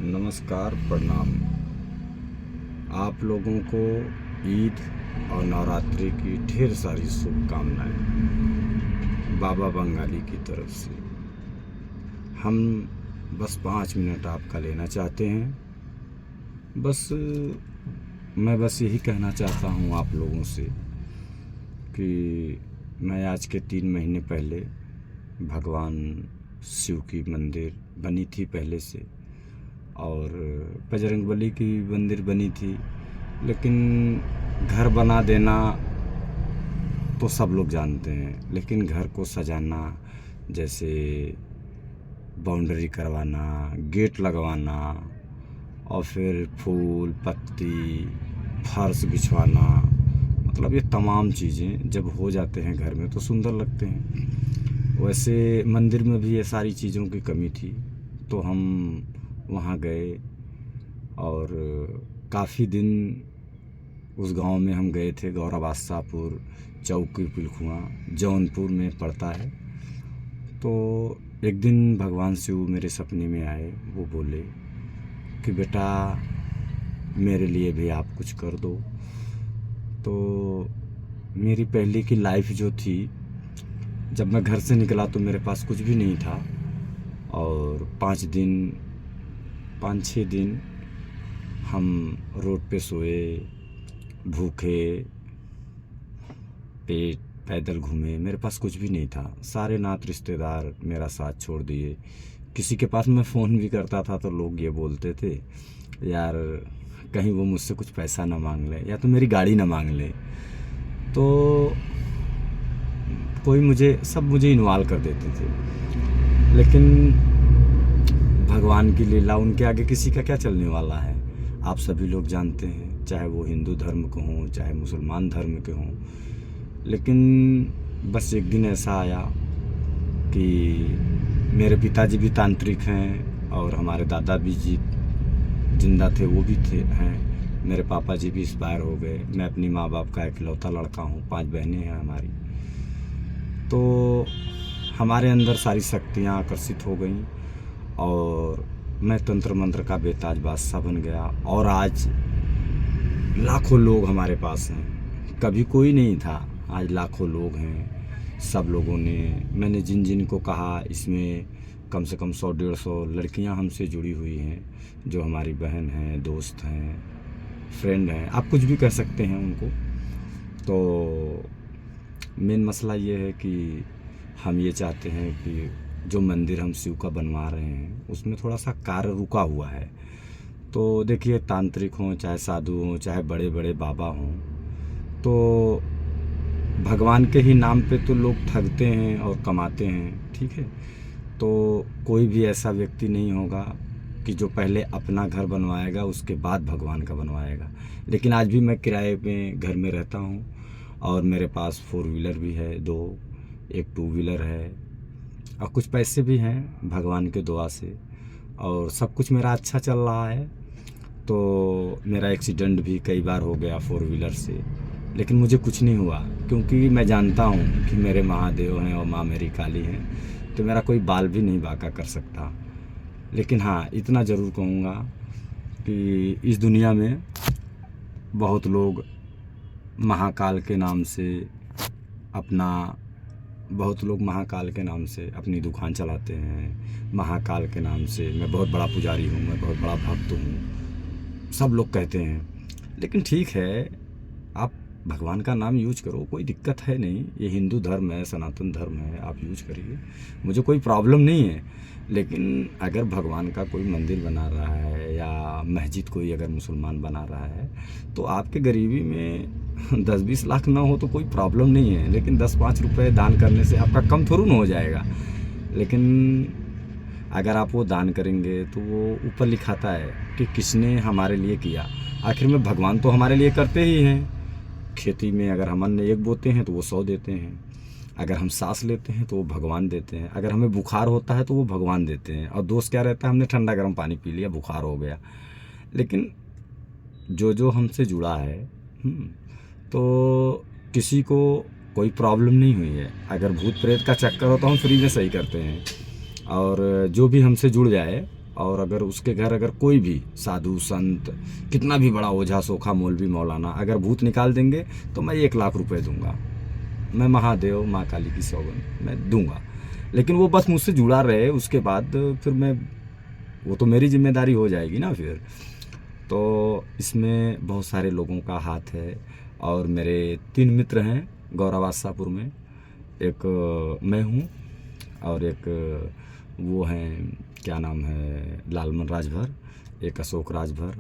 नमस्कार, प्रणाम। आप लोगों को ईद और नवरात्रि की ढेर सारी शुभकामनाएं बाबा बंगाली की तरफ से। हम बस 5 मिनट आपका लेना चाहते हैं। मैं यही कहना चाहता हूँ आप लोगों से कि मैं आज के 3 महीने पहले भगवान शिव की मंदिर बनी थी पहले से, और बजरंगबली की मंदिर बनी थी, लेकिन घर बना देना तो सब लोग जानते हैं, लेकिन घर को सजाना, जैसे बाउंड्री करवाना, गेट लगवाना, और फिर फूल पत्ती, फर्श बिछवाना, मतलब ये तमाम चीज़ें जब हो जाते हैं घर में तो सुंदर लगते हैं। वैसे मंदिर में भी ये सारी चीज़ों की कमी थी, तो हम वहाँ गए और काफ़ी दिन उस गांव में हम गए थे। गौरवासापुर चौकी पिलखुआ जौनपुर में पड़ता है। तो एक दिन भगवान शिव मेरे सपने में आए। वो बोले कि बेटा मेरे लिए भी आप कुछ कर दो। तो मेरी पहले की लाइफ जो थी, जब मैं घर से निकला तो मेरे पास कुछ भी नहीं था, और 5-6 दिन हम रोड पे सोए, भूखे पेट पैदल घूमे। मेरे पास कुछ भी नहीं था। सारे नात रिश्तेदार मेरा साथ छोड़ दिए। किसी के पास मैं फ़ोन भी करता था तो लोग ये बोलते थे, यार कहीं वो मुझसे कुछ पैसा ना मांग ले या तो मेरी गाड़ी ना मांग ले। तो सब मुझे इन्वॉल्व कर देते थे, लेकिन भगवान की लीला, उनके आगे किसी का क्या चलने वाला है। आप सभी लोग जानते हैं, चाहे वो हिंदू धर्म के हों चाहे मुसलमान धर्म के हों। लेकिन बस एक दिन ऐसा आया कि मेरे पिताजी भी तांत्रिक हैं और हमारे दादा भी जी जिंदा थे, वो भी हैं। मेरे पापा जी भी एक्सपायर हो गए। मैं अपनी माँ बाप का इकलौता लड़का हूँ, 5 बहनें हैं हमारी। तो हमारे अंदर सारी शक्तियाँ आकर्षित हो गईं और मैं तंत्र मंत्र का बेताज बादशाह बन गया। और आज लाखों लोग हमारे पास हैं। कभी कोई नहीं था, आज लाखों लोग हैं। सब लोगों ने, मैंने जिन जिन को कहा, इसमें कम से कम 100-150 लड़कियां हमसे जुड़ी हुई हैं, जो हमारी बहन हैं, दोस्त हैं, फ्रेंड हैं, आप कुछ भी कह सकते हैं उनको। तो मेन मसला ये है कि हम ये चाहते हैं कि जो मंदिर हम शिव का बनवा रहे हैं उसमें थोड़ा सा कार्य रुका हुआ है। तो देखिए, तांत्रिक हों चाहे साधु हों चाहे बड़े बड़े बाबा हों, तो भगवान के ही नाम पे तो लोग ठगते हैं और कमाते हैं, ठीक है। तो कोई भी ऐसा व्यक्ति नहीं होगा कि जो पहले अपना घर बनवाएगा उसके बाद भगवान का बनवाएगा। लेकिन आज भी मैं किराए पे घर में रहता हूँ और मेरे पास 4 व्हीलर भी है 2, एक 2 व्हीलर है, और कुछ पैसे भी हैं भगवान के दुआ से, और सब कुछ मेरा अच्छा चल रहा है। तो मेरा एक्सीडेंट भी कई बार हो गया 4 व्हीलर से, लेकिन मुझे कुछ नहीं हुआ, क्योंकि मैं जानता हूँ कि मेरे महादेव हैं और माँ मेरी काली हैं, तो मेरा कोई बाल भी नहीं बांका कर सकता। लेकिन हाँ, इतना ज़रूर कहूँगा कि इस दुनिया में बहुत लोग महाकाल के नाम से अपनी दुकान चलाते हैं। महाकाल के नाम से मैं बहुत बड़ा पुजारी हूँ, मैं बहुत बड़ा भक्त हूँ, सब लोग कहते हैं। लेकिन ठीक है, आप भगवान का नाम यूज करो, कोई दिक्कत है नहीं। ये हिंदू धर्म है, सनातन धर्म है, आप यूज करिए, मुझे कोई प्रॉब्लम नहीं है। लेकिन अगर भगवान का कोई मंदिर बना रहा है या मस्जिद कोई अगर मुसलमान बना रहा है, तो आपके गरीबी में 10-20 लाख ना हो तो कोई प्रॉब्लम नहीं है, लेकिन 10-5 रुपए दान करने से आपका कम थोड़ा ना हो जाएगा। लेकिन अगर आप वो दान करेंगे तो वो ऊपर लिखाता है कि किसने हमारे लिए किया। आखिर में भगवान तो हमारे लिए करते ही हैं। खेती में अगर हम अन्न 1 बोते हैं तो वो 100 देते हैं, अगर हम सांस लेते हैं तो वो भगवान देते हैं, अगर हमें बुखार होता है तो वो भगवान देते हैं। और दोष क्या रहता है, हमने ठंडा गर्म पानी पी लिया, बुखार हो गया। लेकिन जो हमसे जुड़ा है, तो किसी को कोई प्रॉब्लम नहीं हुई है। अगर भूत प्रेत का चक्कर हो तो हम फ्री में सही करते हैं, और जो भी हमसे जुड़ जाए और अगर उसके घर अगर कोई भी साधु संत, कितना भी बड़ा ओझा सोखा मौलवी मौलाना अगर भूत निकाल देंगे तो मैं 1 लाख रुपए दूंगा। मैं महादेव माँ काली की सौगंध मैं दूंगा। लेकिन वो बस मुझसे जुड़ा रहे, उसके बाद फिर मैं, वो तो मेरी जिम्मेदारी हो जाएगी ना फिर। तो इसमें बहुत सारे लोगों का हाथ है। और मेरे 3 मित्र हैं गौरवासापुर में। एक मैं हूँ, और एक वो हैं, क्या नाम है, लालमन राजभर, एक अशोक राजभर,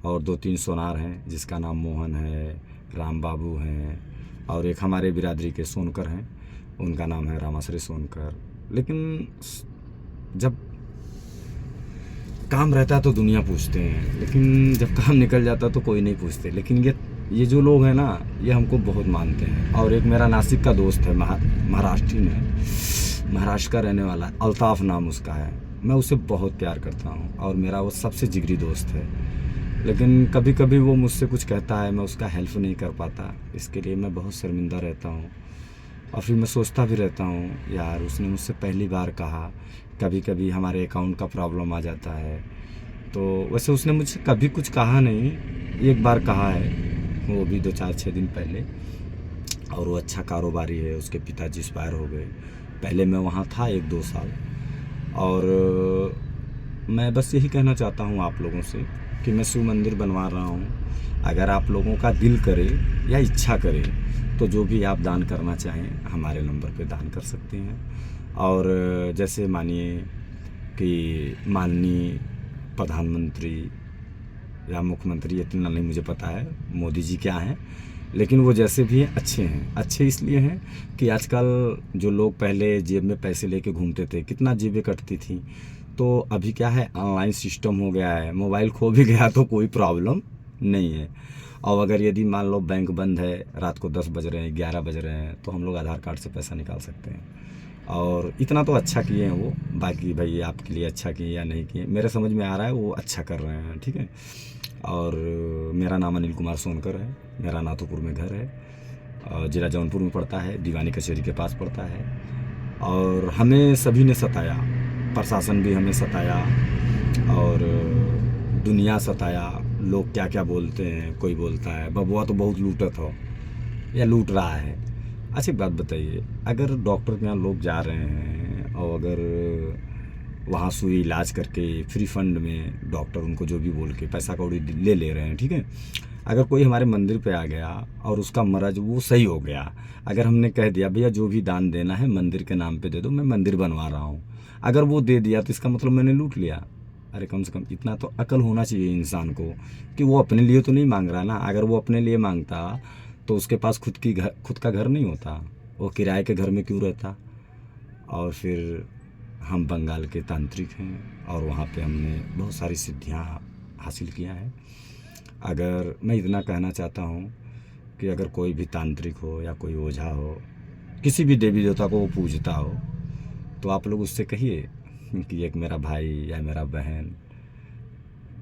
और 2-3 सोनार हैं जिसका नाम मोहन है, राम बाबू हैं, और एक हमारे बिरादरी के सोनकर हैं, उनका नाम है रामाश्री सोनकर। लेकिन जब काम रहता है तो दुनिया पूछते हैं, लेकिन जब काम निकल जाता तो कोई नहीं पूछते। लेकिन ये जो लोग हैं ना, ये हमको बहुत मानते हैं। और एक मेरा नासिक का दोस्त है, महाराष्ट्रीयन है, महाराष्ट्र का रहने वाला है, अल्ताफ़ नाम उसका है। मैं उसे बहुत प्यार करता हूँ और मेरा वो सबसे जिगरी दोस्त है। लेकिन कभी कभी वो मुझसे कुछ कहता है, मैं उसका हेल्प नहीं कर पाता, इसके लिए मैं बहुत शर्मिंदा रहता हूँ। और फिर मैं सोचता भी रहता हूँ, यार उसने मुझसे पहली बार कहा। कभी कभी हमारे अकाउंट का प्रॉब्लम आ जाता है, तो वैसे उसने मुझसे कभी कुछ कहा नहीं, एक बार कहा है, वो भी 2-4-6 दिन पहले। और वो अच्छा कारोबारी है, उसके पिताजी एक्सपायर हो गए। पहले मैं वहाँ था 1-2 साल। और मैं बस यही कहना चाहता हूँ आप लोगों से कि मैं शिव मंदिर बनवा रहा हूँ। अगर आप लोगों का दिल करे या इच्छा करे तो जो भी आप दान करना चाहें हमारे नंबर पे दान कर सकते हैं। और जैसे मानिए कि माननीय प्रधानमंत्री या मुख्यमंत्री, इतना नहीं मुझे पता है मोदी जी क्या हैं, लेकिन वो जैसे भी हैं अच्छे हैं। अच्छे इसलिए हैं कि आजकल जो लोग पहले जेब में पैसे लेके घूमते थे, कितना जेबें कटती थी, तो अभी क्या है, ऑनलाइन सिस्टम हो गया है। मोबाइल खो भी गया तो कोई प्रॉब्लम नहीं है। और अगर यदि मान लो बैंक बंद है, रात को 10 बज रहे हैं, 11 बज रहे हैं, तो हम लोग आधार कार्ड से पैसा निकाल सकते हैं। और इतना तो अच्छा किए हैं वो। बाकी भाई आपके लिए अच्छा किए या नहीं किए, मेरे समझ में आ रहा है वो अच्छा कर रहे हैं, ठीक है। और मेरा नाम अनिल कुमार सोनकर है, मेरा नाथोपुर में घर है, और जिला जौनपुर में पड़ता है, दीवानी कचहरी के पास पड़ता है। और हमें सभी ने सताया, प्रशासन भी हमें सताया और दुनिया सताया। लोग क्या क्या बोलते हैं, कोई बोलता है बबुआ तो बहुत लूटत हो या लूट रहा है। अच्छा एक बात बताइए, अगर डॉक्टर के यहाँ लोग जा रहे हैं और अगर वहाँ सुई इलाज करके फ्री फंड में डॉक्टर उनको जो भी बोल के पैसा कौड़ी ले रहे हैं, ठीक है। अगर कोई हमारे मंदिर पे आ गया और उसका मर्ज वो सही हो गया, अगर हमने कह दिया भैया जो भी दान देना है मंदिर के नाम पे दे दो, मैं मंदिर बनवा रहा हूँ, अगर वो दे दिया तो इसका मतलब मैंने लूट लिया। अरे कम से कम इतना तो अकल होना चाहिए इंसान को कि वो अपने लिए तो नहीं मांग रहा ना। अगर वो अपने लिए मांगता तो उसके पास खुद का घर नहीं होता, वो किराए के घर में क्यों रहता। और फिर हम बंगाल के तांत्रिक हैं और वहाँ पे हमने बहुत सारी सिद्धियाँ हासिल किया है। अगर मैं इतना कहना चाहता हूँ कि अगर कोई भी तांत्रिक हो या कोई ओझा हो, किसी भी देवी देवता को वो पूजता हो, तो आप लोग उससे कहिए कि एक मेरा भाई या मेरा बहन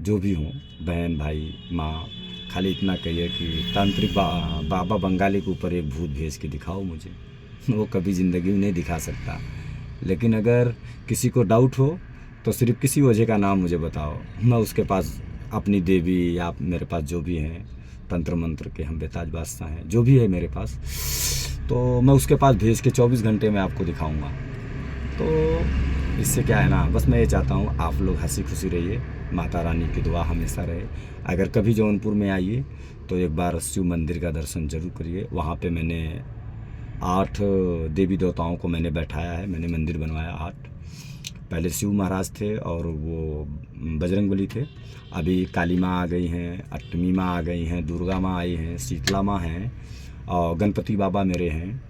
जो भी हो, बहन भाई माँ, खाली इतना कहिए कि तांत्रिक बाबा बंगाली के ऊपर एक भूत भेज के दिखाओ मुझे। वो कभी ज़िंदगी में नहीं दिखा सकता। लेकिन अगर किसी को डाउट हो तो सिर्फ किसी ओझे का नाम मुझे बताओ, मैं उसके पास अपनी देवी या मेरे पास जो भी हैं तंत्र मंत्र के हम बेताज बादशाह हैं, जो भी है मेरे पास, तो मैं उसके पास भेज के 24 घंटे में आपको दिखाऊंगा। तो इससे क्या है ना, बस मैं ये चाहता हूँ आप लोग हंसी खुशी रहिए, माता रानी की दुआ हमेशा रहे। अगर कभी जौनपुर में आइए तो एक बार शिव मंदिर का दर्शन जरूर करिए। वहाँ पे मैंने 8 देवी देवताओं को मैंने बैठाया है, मैंने मंदिर बनवाया 8। पहले शिव महाराज थे और वो बजरंगबली थे, अभी काली माँ आ गई हैं, अष्टमी माँ आ गई हैं, दुर्गा माँ आई हैं, शीतला माँ हैं, और गणपति बाबा मेरे हैं,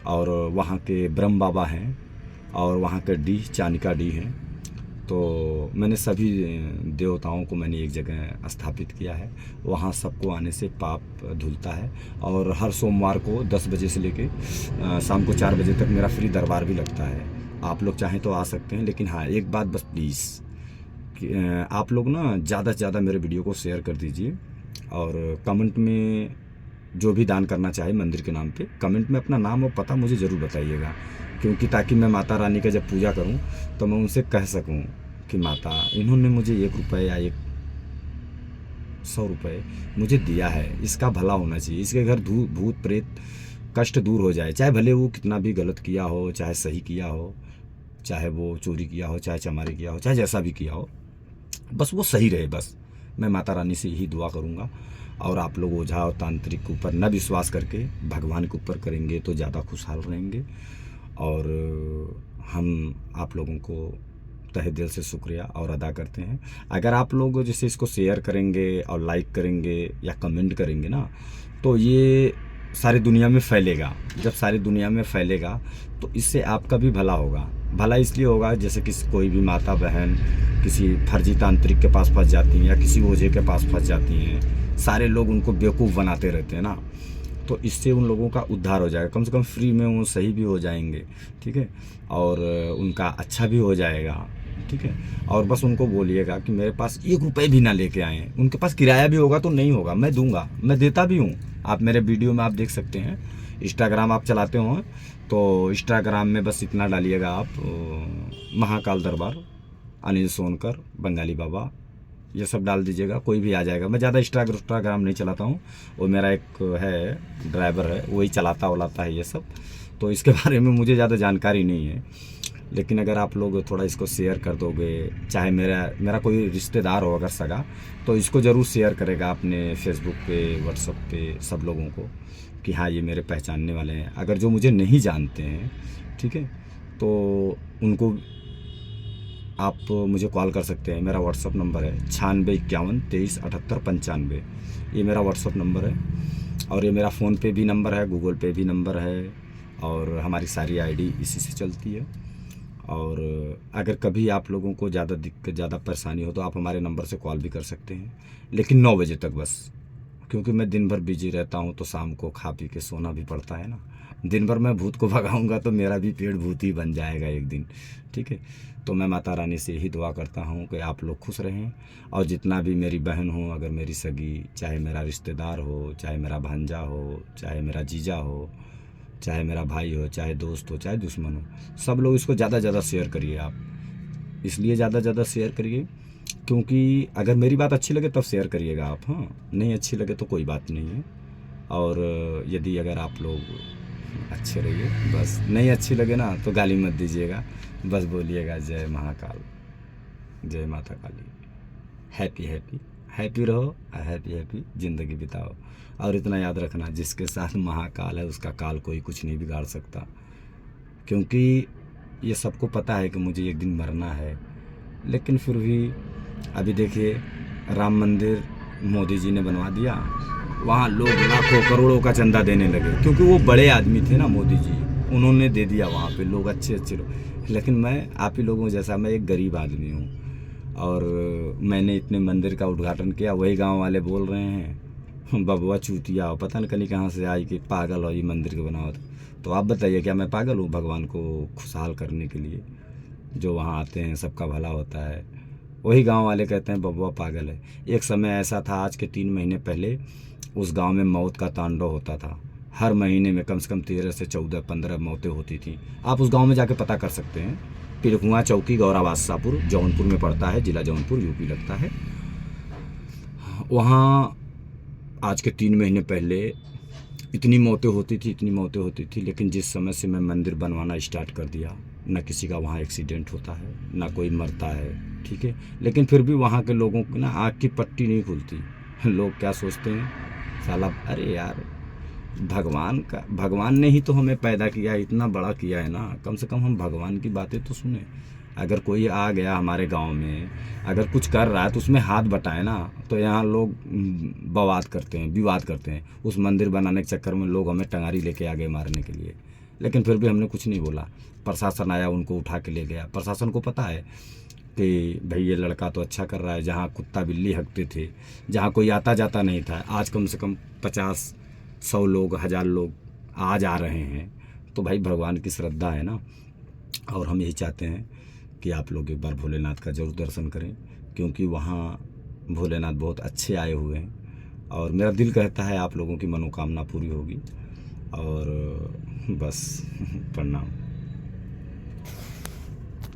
और वहाँ के ब्रह्म बाबा हैं, और वहाँ के डी चानिका डी हैं। तो मैंने सभी देवताओं को मैंने एक जगह स्थापित किया है। वहाँ सबको आने से पाप धुलता है। और हर सोमवार को 10 बजे से लेके शाम को 4 बजे तक मेरा फ्री दरबार भी लगता है। आप लोग चाहें तो आ सकते हैं। लेकिन हाँ एक बात बस प्लीज़ कि आप लोग ना ज़्यादा से ज़्यादा मेरे वीडियो को शेयर कर दीजिए, और कमेंट में जो भी दान करना चाहे मंदिर के नाम पे कमेंट में अपना नाम और पता मुझे ज़रूर बताइएगा, क्योंकि ताकि मैं माता रानी का जब पूजा करूं तो मैं उनसे कह सकूं कि माता इन्होंने मुझे 1 रुपये या 100 रुपये मुझे दिया है, इसका भला होना चाहिए, इसके घर भूत प्रेत कष्ट दूर हो जाए, चाहे भले वो कितना भी गलत किया हो, चाहे सही किया हो, चाहे वो चोरी किया हो, चाहे चमारी किया हो, चाहे जैसा भी किया हो, बस वो सही रहे। बस मैं माता रानी से यही दुआ करूँगा। और आप लोग ओझा और तांत्रिक के ऊपर न विश्वास करके भगवान के ऊपर करेंगे तो ज़्यादा खुशहाल रहेंगे। और हम आप लोगों को तहे दिल से शुक्रिया और अदा करते हैं। अगर आप लोग जैसे इसको शेयर करेंगे और लाइक करेंगे या कमेंट करेंगे ना, तो ये सारी दुनिया में फैलेगा। जब सारी दुनिया में फैलेगा तो इससे आपका भी भला होगा। भला इसलिए होगा जैसे कि कोई भी माता बहन किसी फर्जी तांत्रिक के पास फंस जाती हैं या किसी ओझे के पास फंस जाती हैं, सारे लोग उनको बेवकूफ़ बनाते रहते हैं ना, तो इससे उन लोगों का उद्धार हो जाएगा। कम से कम फ्री में वो सही भी हो जाएंगे, ठीक है, और उनका अच्छा भी हो जाएगा, ठीक है। और बस उनको बोलिएगा कि मेरे पास 1 रुपये भी ना लेके आएँ। उनके पास किराया भी होगा तो नहीं होगा, मैं दूंगा, मैं देता भी हूँ। आप मेरे वीडियो में आप देख सकते हैं, इंस्टाग्राम आप चलाते हो तो इंस्टाग्राम में बस इतना डालिएगा आप, महाकाल दरबार अनिल सोनकर बंगाली बाबा, ये सब डाल दीजिएगा, कोई भी आ जाएगा। मैं ज़्यादा इंस्टाग्राम नहीं चलाता हूँ, वो मेरा एक है ड्राइवर है, वही चलाता वलाता है ये सब, तो इसके बारे में मुझे ज़्यादा जानकारी नहीं है। लेकिन अगर आप लोग थोड़ा इसको शेयर कर दोगे, चाहे मेरा कोई रिश्तेदार हो अगर सगा, तो इसको ज़रूर शेयर करेगा अपने फेसबुक पे, व्हाट्सएप पे सब लोगों को कि हाँ ये मेरे पहचानने वाले हैं। अगर जो मुझे नहीं जानते हैं, ठीक है, तो उनको आप मुझे कॉल कर सकते हैं। मेरा व्हाट्सअप नंबर है 9651237895, ये मेरा व्हाट्सअप नंबर है। और ये मेरा फ़ोन पे भी नंबर है, गूगल पे भी नंबर है, और हमारी सारी आईडी इसी से चलती है। और अगर कभी आप लोगों को ज़्यादा दिक्कत, ज़्यादा परेशानी हो तो आप हमारे नंबर से कॉल भी कर सकते हैं, लेकिन 9 बजे तक बस, क्योंकि मैं दिन भर बिजी रहता हूँ, तो शाम को खा पी के सोना भी पड़ता है ना। दिन भर मैं भूत को भगाऊंगा तो मेरा भी पेट भूत ही बन जाएगा एक दिन, ठीक है। तो मैं माता रानी से यही दुआ करता हूँ कि आप लोग खुश रहें। और जितना भी मेरी बहन हो, अगर मेरी सगी, चाहे मेरा रिश्तेदार हो, चाहे मेरा भांजा हो, चाहे मेरा जीजा हो, चाहे मेरा भाई हो, चाहे दोस्त हो, चाहे दुश्मन हो, सब लोग इसको ज़्यादा से ज़्यादा शेयर करिए। आप इसलिए ज़्यादा से ज़्यादा शेयर करिए क्योंकि अगर मेरी बात अच्छी लगे तब शेयर करिएगा आप, हाँ, नहीं अच्छी लगे तो कोई बात नहीं है। और यदि अगर आप लोग अच्छे रहिए, बस नहीं अच्छी लगे ना तो गाली मत दीजिएगा, बस बोलिएगा जय महाकाल, जय माता काली, हैप्पी हैप्पी हैप्पी रहो, हैप्पी हैप्पी ज़िंदगी बिताओ। और इतना याद रखना, जिसके साथ महाकाल है उसका काल कोई कुछ नहीं बिगाड़ सकता, क्योंकि ये सबको पता है कि मुझे एक दिन मरना है। लेकिन फिर भी अभी देखिए, राम मंदिर मोदी जी ने बनवा दिया, वहाँ लोग लाखों करोड़ों का चंदा देने लगे, क्योंकि वो बड़े आदमी थे ना मोदी जी, उन्होंने दे दिया वहाँ पे, लोग अच्छे लोग। लेकिन मैं आप ही लोगों जैसा, मैं एक गरीब आदमी हूँ, और मैंने इतने मंदिर का उद्घाटन किया, वही गांव वाले बोल रहे हैं बबुआ चूतिया हो, पता नहीं कहाँ से आई कि पागल हो, ये मंदिर के बनाओ। तो आप बताइए, क्या मैं पागल हूँ भगवान को खुशहाल करने के लिए? जो वहाँ आते हैं सबका भला होता है, वही गांव वाले कहते हैं बबुआ पागल है। एक समय ऐसा था, आज के 3 महीने पहले उस गांव में मौत का तांडव होता था। हर महीने में कम से कम 13 से 14-15 मौतें होती थी। आप उस गांव में जाके पता कर सकते हैं। पिरकुआ चौकी, गौरा बादशाहपुर, जौनपुर में पड़ता है, जिला जौनपुर, यूपी लगता है। वहाँ आज के 3 महीने पहले इतनी मौतें होती थी, लेकिन जिस समय से मैं मंदिर बनवाना स्टार्ट कर दिया, न किसी का वहाँ एक्सीडेंट होता है, ना कोई मरता है, ठीक है। लेकिन फिर भी वहाँ के लोगों की ना आँख की पट्टी नहीं खुलती। लोग क्या सोचते हैं, साला अरे यार भगवान ने ही तो हमें पैदा किया है, इतना बड़ा किया है ना, कम से कम हम भगवान की बातें तो सुने। अगर कोई आ गया हमारे गांव में, अगर कुछ कर रहा है तो उसमें हाथ बटाए ना, तो यहाँ लोग विवाद करते हैं। उस मंदिर बनाने के चक्कर में लोग हमें टंगारी लेके आ गए मारने के लिए, लेकिन फिर भी हमने कुछ नहीं बोला। प्रशासन आया, उनको उठा के ले गया। प्रशासन को पता है कि भाई ये लड़का तो अच्छा कर रहा है। जहाँ कुत्ता बिल्ली हकते थे, जहाँ कोई आता जाता नहीं था, आज कम से कम 50-100 लोग, 1000 लोग आ जा रहे हैं। तो भाई भगवान की श्रद्धा है ना। और हम यही चाहते हैं कि आप लोग एक बार भोलेनाथ का ज़रूर दर्शन करें, क्योंकि वहाँ भोलेनाथ बहुत अच्छे आए हुए हैं। और मेरा दिल कहता है आप लोगों की मनोकामना पूरी होगी। और बस प्रणाम।